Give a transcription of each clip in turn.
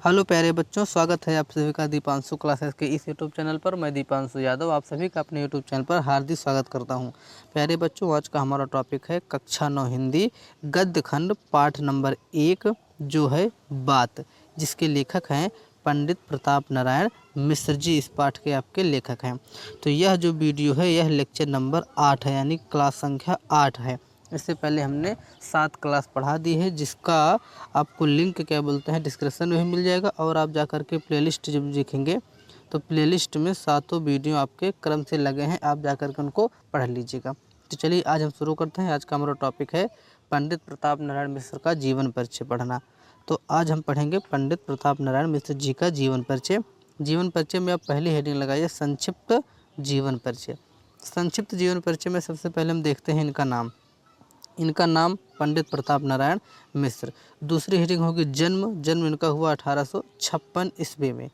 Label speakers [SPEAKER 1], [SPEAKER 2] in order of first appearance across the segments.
[SPEAKER 1] Hello प्यारे बच्चों, स्वागत है आप सभी का दीपांशु क्लासेस के इस यूट्यूब चैनल पर। मैं दीपांशु यादव आप सभी का अपने यूट्यूब चैनल पर हार्दिक स्वागत करता हूं। प्यारे बच्चों, आज का हमारा टॉपिक है कक्षा 9 हिंदी गद्य खंड पाठ नंबर 1 जो है बात, जिसके लेखक हैं पंडित प्रताप नारायण मिश्र जी। इस पाठ के आपके लेखक हैं। तो यह जो वीडियो है यह लेक्चर नंबर 8 है, यानी क्लास संख्या 8 है। इससे पहले हमने 7 क्लास पढ़ा दी है, जिसका आपको लिंक क्या बोलते हैं डिस्क्रिप्शन में भी मिल जाएगा। और आप जा कर के प्लेलिस्ट जब देखेंगे तो प्लेलिस्ट में 7 वीडियो आपके क्रम से लगे हैं, आप जा कर के उनको पढ़ लीजिएगा। तो चलिए आज हम शुरू करते हैं। आज का हमारा टॉपिक है पंडित प्रताप नारायण मिश्र का जीवन परिचय पढ़ना। तो आज हम पढ़ेंगे पंडित प्रताप नारायण मिश्र जी का जीवन परिचय। जीवन परिचय में आप पहली हेडिंग लगाइए संक्षिप्त जीवन परिचय। संक्षिप्त जीवन परिचय में सबसे पहले हम देखते हैं इनका नाम। इनका नाम पंडित प्रताप नारायण मिश्र। दूसरी हेडिंग होगी जन्म इनका हुआ 1856 ईस्वी में।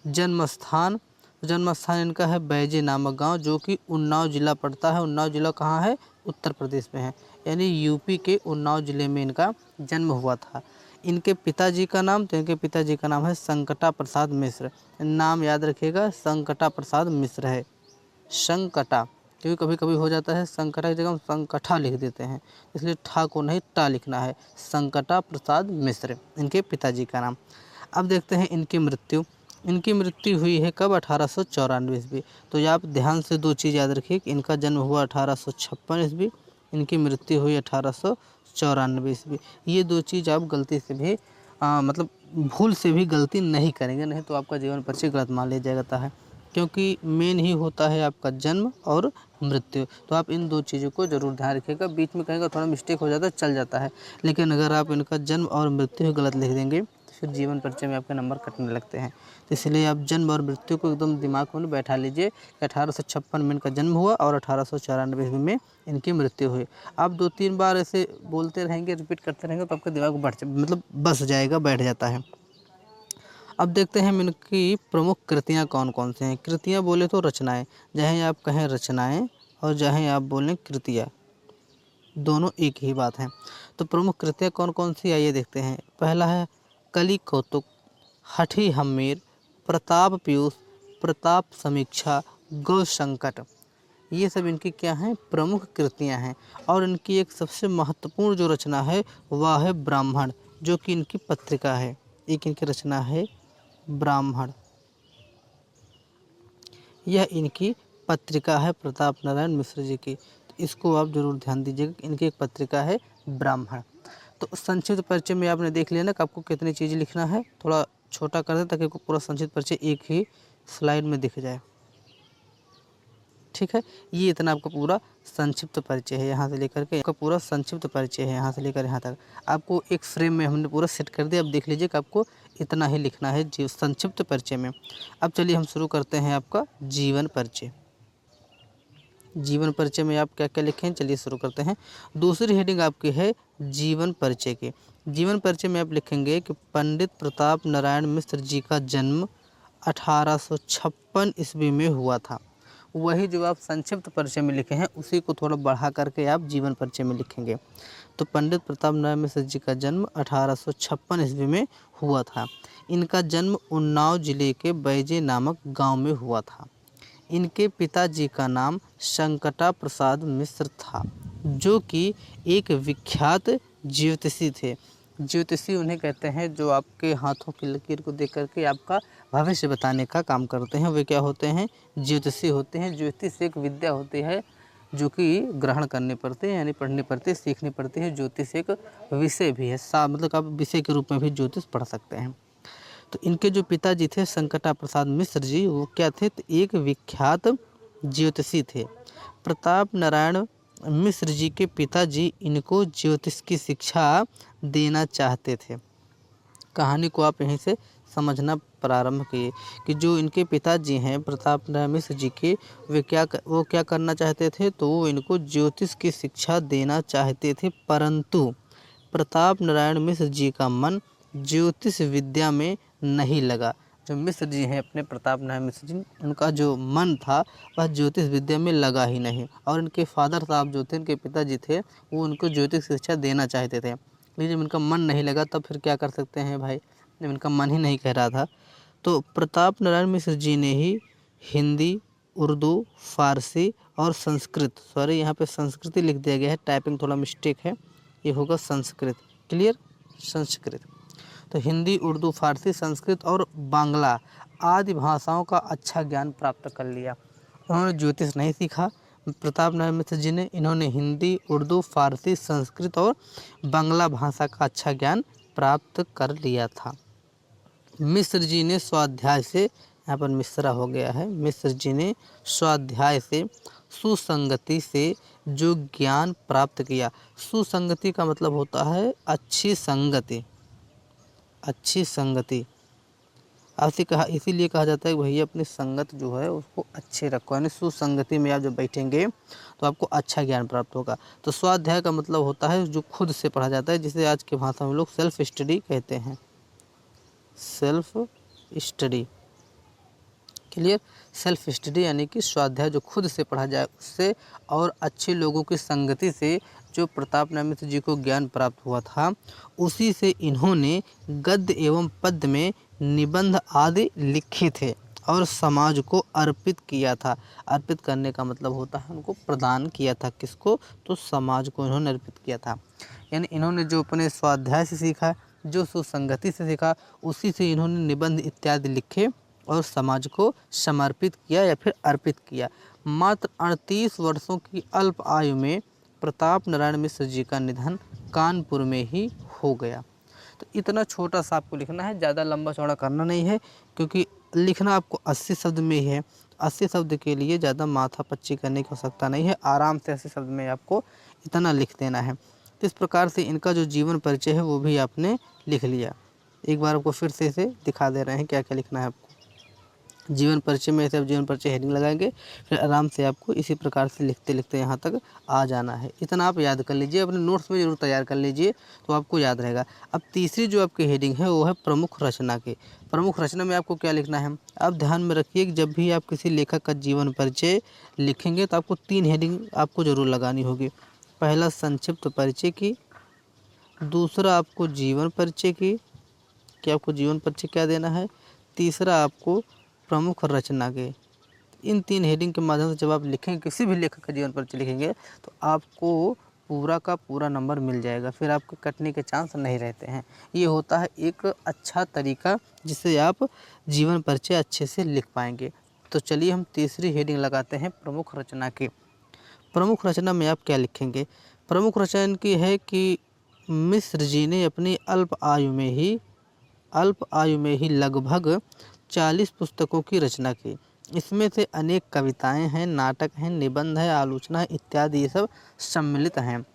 [SPEAKER 1] जन्म स्थान इनका है बैजे नामक गांव, जो कि उन्नाव जिला पड़ता है। उन्नाव जिला कहाँ है? उत्तर प्रदेश में है, यानी यूपी के उन्नाव जिले में इनका जन्म हुआ था। इनके पिताजी का नाम है संकटा प्रसाद मिश्र। नाम याद रखिएगा, संकटा प्रसाद मिश्र है। संकटा, क्योंकि कभी कभी हो जाता है संकटा की जगह हम संकठा लिख देते हैं, इसलिए ठा को नहीं टा लिखना है। संकटा प्रसाद मिश्र इनके पिताजी का नाम। अब देखते हैं इनकी मृत्यु। इनकी मृत्यु हुई है कब? 1894 ईस्वी। तो ये आप ध्यान से 2 चीज़ याद रखिए कि इनका जन्म हुआ 1856 ईस्वी, इनकी मृत्यु हुई 1894 ईस्वी। ये 2 चीज़ आप गलती से भी मतलब भूल से भी गलती नहीं करेंगे, नहीं तो आपका जीवन परिचय गलत मान लिया जाता है, क्योंकि मेन ही होता है आपका जन्म और मृत्यु। तो आप इन 2 चीज़ों को ज़रूर ध्यान रखिएगा। बीच में कहेंगे थोड़ा मिस्टेक हो जाता है, चल जाता है, लेकिन अगर आप इनका जन्म और मृत्यु गलत लिख देंगे तो फिर जीवन परिचय में आपके नंबर कटने लगते हैं। तो इसलिए आप जन्म और मृत्यु को एकदम दिमाग में बैठा लीजिए कि 1856 में इनका जन्म हुआ और 1894 में इनकी मृत्यु हुई। आप 2-3 बार ऐसे बोलते रहेंगे, रिपीट करते रहेंगे, तो आपका दिमाग बस जाएगा, बैठ जाता है। अब देखते हैं इनकी प्रमुख कृतियाँ कौन कौन से हैं। कृतियाँ बोले तो रचनाएं, चाहे आप कहें रचनाएं और चाहे आप बोलें कृतियाँ, दोनों एक ही बात है। तो प्रमुख कृतियाँ कौन कौन सी, आइए देखते हैं। पहला है कली कौतुक, हठी हम्मीर, प्रताप पीयूष, प्रताप समीक्षा, गौ संकट। ये सब इनकी क्या हैं? प्रमुख कृतियाँ हैं। और इनकी एक सबसे महत्वपूर्ण जो रचना है वह है ब्राह्मण, जो कि इनकी पत्रिका है। एक इनकी रचना है ब्राह्मण, यह इनकी पत्रिका है प्रताप नारायण मिश्र जी की। तो इसको आप जरूर ध्यान दीजिएगा, इनकी एक पत्रिका है ब्राह्मण। तो संक्षिप्त परिचय में आपने देख लिया ना कि आपको कितनी चीज़ लिखना है। थोड़ा छोटा कर दें ताकि आपको पूरा संक्षिप्त परिचय एक ही स्लाइड में दिख जाए, ठीक है। ये इतना आपका पूरा संक्षिप्त परिचय है, यहाँ से लेकर के आपका पूरा संक्षिप्त परिचय है, यहाँ से लेकर यहाँ तक आपको एक फ्रेम में हमने पूरा सेट कर दिया। अब देख लीजिए कि आपको इतना ही लिखना है जीव संक्षिप्त परिचय में। अब चलिए हम शुरू करते हैं आपका जीवन परिचय। जीवन परिचय में आप क्या क्या लिखें, चलिए शुरू करते हैं। दूसरी हेडिंग आपकी है जीवन परिचय की। जीवन परिचय में आप लिखेंगे कि पंडित प्रताप नारायण मिश्र जी का जन्म 1856 ईस्वी में हुआ था। वही जो आप संक्षिप्त परिचय में लिखे हैं उसी को थोड़ा बढ़ा करके आप जीवन परिचय में लिखेंगे। तो पंडित प्रताप नारायण मिश्र जी का जन्म 1856 ईस्वी में हुआ था। इनका जन्म उन्नाव जिले के बैजे नामक गांव में हुआ था। इनके पिताजी का नाम संकटा प्रसाद मिश्र था, जो कि एक विख्यात ज्योतिषी थे। ज्योतिषी उन्हें कहते हैं जो आपके हाथों की लकीर को देख करके आपका भविष्य बताने का काम करते हैं। वे क्या होते हैं? ज्योतिषी होते हैं। ज्योतिष एक विद्या होती है जो कि ग्रहण करने पड़ते हैं, यानी पढ़ने पड़ते, सीखनी पड़ती है। ज्योतिष एक विषय भी है, मतलब आप विषय के रूप में भी ज्योतिष पढ़ सकते हैं। तो इनके जो पिताजी थे संकटा प्रसाद मिश्र जी, वो क्या थे? तो एक विख्यात ज्योतिषी थे। प्रताप नारायण मिश्र जी के पिताजी इनको ज्योतिष की शिक्षा देना चाहते थे। कहानी को आप यहीं से समझना प्रारंभ किए कि जो इनके पिताजी हैं प्रताप नारायण मिश्र जी के, वो क्या करना चाहते थे? तो वो इनको ज्योतिष की शिक्षा देना चाहते थे, परंतु प्रताप नारायण मिश्र जी का मन ज्योतिष विद्या में नहीं लगा। जो मिश्र जी हैं अपने प्रताप नारायण मिश्र जी, उनका जो मन था वह ज्योतिष विद्या में लगा ही नहीं। और इनके फादर साहब जो थे, इनके पिताजी थे, वो उनको ज्योतिष शिक्षा देना चाहते थे, लेकिन जब उनका मन नहीं लगा तब फिर क्या कर सकते हैं भाई, जब इनका मन ही नहीं कह रहा था। तो प्रताप नारायण मिश्र जी ने ही हिंदी, उर्दू, फारसी और संस्कृत, सॉरी यहाँ पे संस्कृत ही लिख दिया गया है, टाइपिंग थोड़ा मिस्टेक है, ये होगा संस्कृत। क्लियर, संस्कृत। तो हिंदी, उर्दू, फारसी, संस्कृत और बांग्ला आदि भाषाओं का अच्छा ज्ञान प्राप्त कर लिया। उन्होंने ज्योतिष नहीं सीखा प्रताप नारायण मिश्र जी ने, इन्होंने हिंदी, उर्दू, फारसी, संस्कृत और बांग्ला भाषा का अच्छा ज्ञान प्राप्त कर लिया था। मिश्र जी ने स्वाध्याय से, यहाँ पर मिश्रा हो गया है, मिश्र जी ने स्वाध्याय से, सुसंगति से जो ज्ञान प्राप्त किया। सुसंगति का मतलब होता है अच्छी संगति, अच्छी संगति। ऐसे कहा, इसीलिए कहा जाता है कि भैया अपनी संगत जो है उसको अच्छे रखो, यानी सुसंगति में आप जब बैठेंगे तो आपको अच्छा ज्ञान प्राप्त होगा। तो स्वाध्याय का मतलब होता है जो खुद से पढ़ा जाता है, जिसे आज की भाषा में लोग सेल्फ स्टडी कहते हैं, self study. Clear, self study यानी कि स्वाध्याय जो खुद से पढ़ा जाए उससे, और अच्छे लोगों की संगति से जो प्रताप नारायण मिश्र जी को ज्ञान प्राप्त हुआ था, उसी से इन्होंने गद्य एवं पद्य में निबंध आदि लिखे थे और समाज को अर्पित किया था। अर्पित करने का मतलब होता है उनको प्रदान किया था, किसको, तो समाज को इन्होंने अर्पित किया था। यानी इन्होंने जो अपने स्वाध्याय से सीखा, जो सुसंगति से सीखा, उसी से इन्होंने निबंध इत्यादि लिखे और समाज को समर्पित किया या फिर अर्पित किया। मात्र 38 वर्षों की अल्प आयु में प्रताप नारायण मिश्र जी का निधन कानपुर में ही हो गया। तो इतना छोटा सा आपको लिखना है, ज़्यादा लंबा चौड़ा करना नहीं है, क्योंकि लिखना आपको 80 शब्द में ही है। 80 शब्द के लिए ज़्यादा माथापच्ची करने की आवश्यकता नहीं है, आराम से 80 शब्द में आपको इतना लिख देना है। तो इस प्रकार से इनका जो जीवन परिचय है वो भी आपने लिख लिया। एक बार आपको फिर से इसे दिखा दे रहे हैं क्या क्या लिखना है आपको। जीवन परिचय में ऐसे आप जीवन परिचय हेडिंग लगाएंगे, फिर आराम से आपको इसी प्रकार से लिखते लिखते यहाँ तक आ जाना है। इतना आप याद कर लीजिए, अपने नोट्स में जरूर तैयार कर लीजिए तो आपको याद रहेगा। अब तीसरी जो आपकी हेडिंग है वो है प्रमुख रचना के। प्रमुख रचना में आपको क्या लिखना है, आप ध्यान में रखिए कि जब भी आप किसी लेखक का जीवन परिचय लिखेंगे तो आपको 3 हेडिंग आपको ज़रूर लगानी होगी। पहला संक्षिप्त परिचय की, दूसरा आपको जीवन परिचय की, कि आपको जीवन परिचय क्या देना है, तीसरा आपको प्रमुख रचना के। इन 3 हेडिंग के माध्यम से जब आप लिखेंगे, किसी भी लेखक का जीवन परिचय लिखेंगे, तो आपको पूरा का पूरा नंबर मिल जाएगा, फिर आपके कटने के चांस नहीं रहते हैं। ये होता है एक अच्छा तरीका जिससे आप जीवन परिचय अच्छे से लिख पाएंगे। तो चलिए हम तीसरी हेडिंग लगाते हैं प्रमुख रचना की। प्रमुख रचना में आप क्या लिखेंगे, प्रमुख रचना इनकी है कि मिश्र जी ने अपनी अल्प आयु में ही लगभग 40 पुस्तकों की रचना की। इसमें से अनेक कविताएं हैं, नाटक हैं, निबंध है, आलोचना है इत्यादि, ये सब सम्मिलित हैं।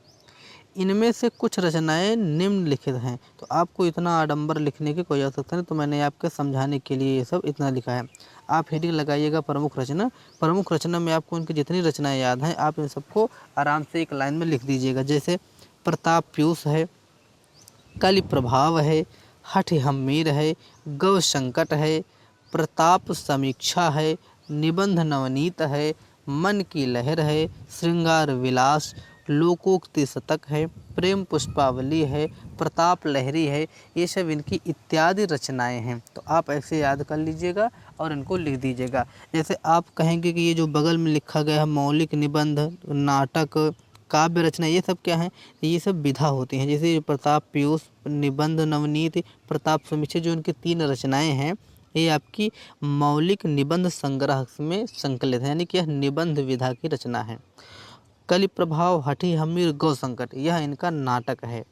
[SPEAKER 1] इनमें से कुछ रचनाएं निम्नलिखित हैं। तो आपको इतना आडंबर लिखने की कोई आवश्यकता नहीं, तो मैंने आपके समझाने के लिए ये सब इतना लिखा है। आप हेडिंग लगाइएगा प्रमुख रचना। प्रमुख रचना में आपको उनकी जितनी रचनाएं याद हैं आप इन सबको आराम से एक लाइन में लिख दीजिएगा। जैसे प्रताप पीयूष है, कलि प्रभाव है, हठ हम्मीर है, गौ संकट है, प्रताप समीक्षा है, निबंध नवनीत है, मन की लहर है, श्रृंगार विलास, लोकोक्ति शतक है, प्रेम पुष्पावली है, प्रताप लहरी है। ये सब इनकी इत्यादि रचनाएं हैं। तो आप ऐसे याद कर लीजिएगा और इनको लिख दीजिएगा। जैसे आप कहेंगे कि ये जो बगल में लिखा गया है मौलिक निबंध, नाटक, काव्य रचना, ये सब क्या है, ये सब विधा होती हैं। जैसे प्रताप पीयूष, निबंध नवनीत, प्रताप समीक्षा, जो इनकी 3 रचनाएं हैं ये आपकी मौलिक निबंध संग्रह में संकलित है, यानी कि यह निबंध विधा की रचना है। कलि प्रभाव, हठी हम्मीर, गौ संकट, यह इनका नाटक है।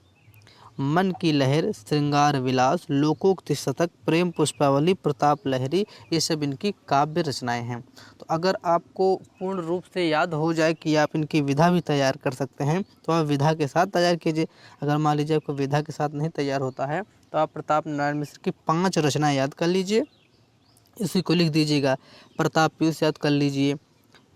[SPEAKER 1] मन की लहर, श्रृंगार विलास, लोकोक्ति शतक, प्रेम पुष्पावली, प्रताप लहरी, ये सब इनकी काव्य रचनाएं हैं। तो अगर आपको पूर्ण रूप से याद हो जाए कि आप इनकी विधा भी तैयार कर सकते हैं तो आप विधा के साथ तैयार कीजिए। अगर मान लीजिए आपको विधा के साथ नहीं तैयार होता है तो आप प्रताप नारायण मिश्र की 5 रचनाएं याद कर लीजिए, इसी को लिख दीजिएगा। प्रताप पीयूष याद कर लीजिए,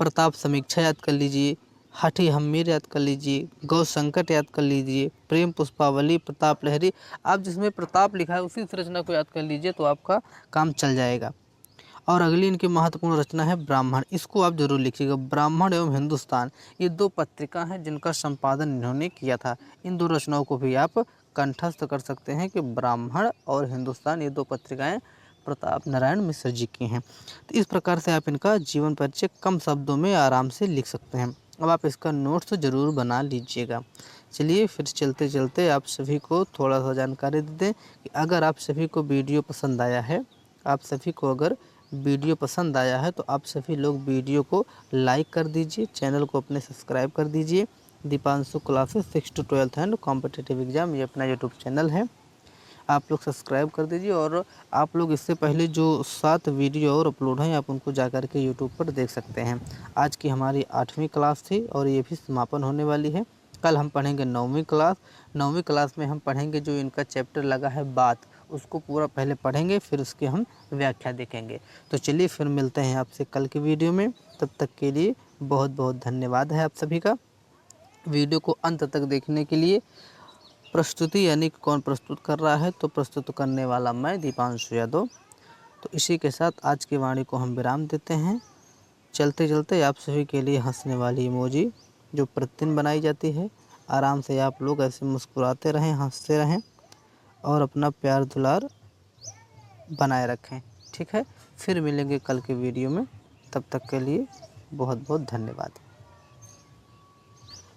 [SPEAKER 1] प्रताप समीक्षा याद कर लीजिए, हठी हम्मीर याद कर लीजिए, गौ संकट याद कर लीजिए, प्रेम पुष्पावली, प्रताप लहरी। आप जिसमें प्रताप लिखा है उसी रचना को याद कर लीजिए तो आपका काम चल जाएगा। और अगली इनकी महत्वपूर्ण रचना है ब्राह्मण, इसको आप जरूर लिखिएगा। ब्राह्मण एवं हिंदुस्तान, ये 2 पत्रिका हैं जिनका संपादन इन्होंने किया था। इन 2 रचनाओं को भी आप कंठस्थ कर सकते हैं कि ब्राह्मण और हिंदुस्तान ये 2 पत्रिकाएं प्रताप नारायण मिश्र जी की हैं। तो इस प्रकार से आप इनका जीवन परिचय कम शब्दों में आराम से लिख सकते हैं। अब आप इसका नोट्स ज़रूर बना लीजिएगा। चलिए फिर चलते चलते आप सभी को थोड़ा सा जानकारी दे दें कि अगर आप सभी को वीडियो पसंद आया है, तो आप सभी लोग वीडियो को लाइक कर दीजिए, चैनल को अपने सब्सक्राइब कर दीजिए। Deepanshu classes 6 to 12th and competitive exam ये अपना यूट्यूब चैनल है, आप लोग सब्सक्राइब कर दीजिए। और आप लोग इससे पहले जो 7 वीडियो और अपलोड हैं आप उनको जा कर के यूट्यूब पर देख सकते हैं। आज की हमारी 8वीं क्लास थी और ये भी समापन होने वाली है। कल हम पढ़ेंगे 9वीं क्लास। 9वीं क्लास में हम पढ़ेंगे जो इनका चैप्टर लगा है बात, उसको पूरा पहले पढ़ेंगे, फिर उसकी हम व्याख्या देखेंगे। तो चलिए फिर मिलते हैं आपसे कल की वीडियो में। तब तक के लिए बहुत बहुत धन्यवाद है आप सभी का। वीडियो को अंत तक देखने के लिए। प्रस्तुति यानी कौन प्रस्तुत कर रहा है, तो प्रस्तुत करने वाला मैं दीपांशु यादव। तो इसी के साथ आज की वाणी को हम विराम देते हैं। चलते चलते आप सभी के लिए हंसने वाली इमोजी जो प्रतिदिन बनाई जाती है, आराम से आप लोग ऐसे मुस्कुराते रहें, हंसते रहें और अपना प्यार दुलार बनाए रखें। ठीक है, फिर मिलेंगे कल के वीडियो में। तब तक के लिए बहुत बहुत धन्यवाद।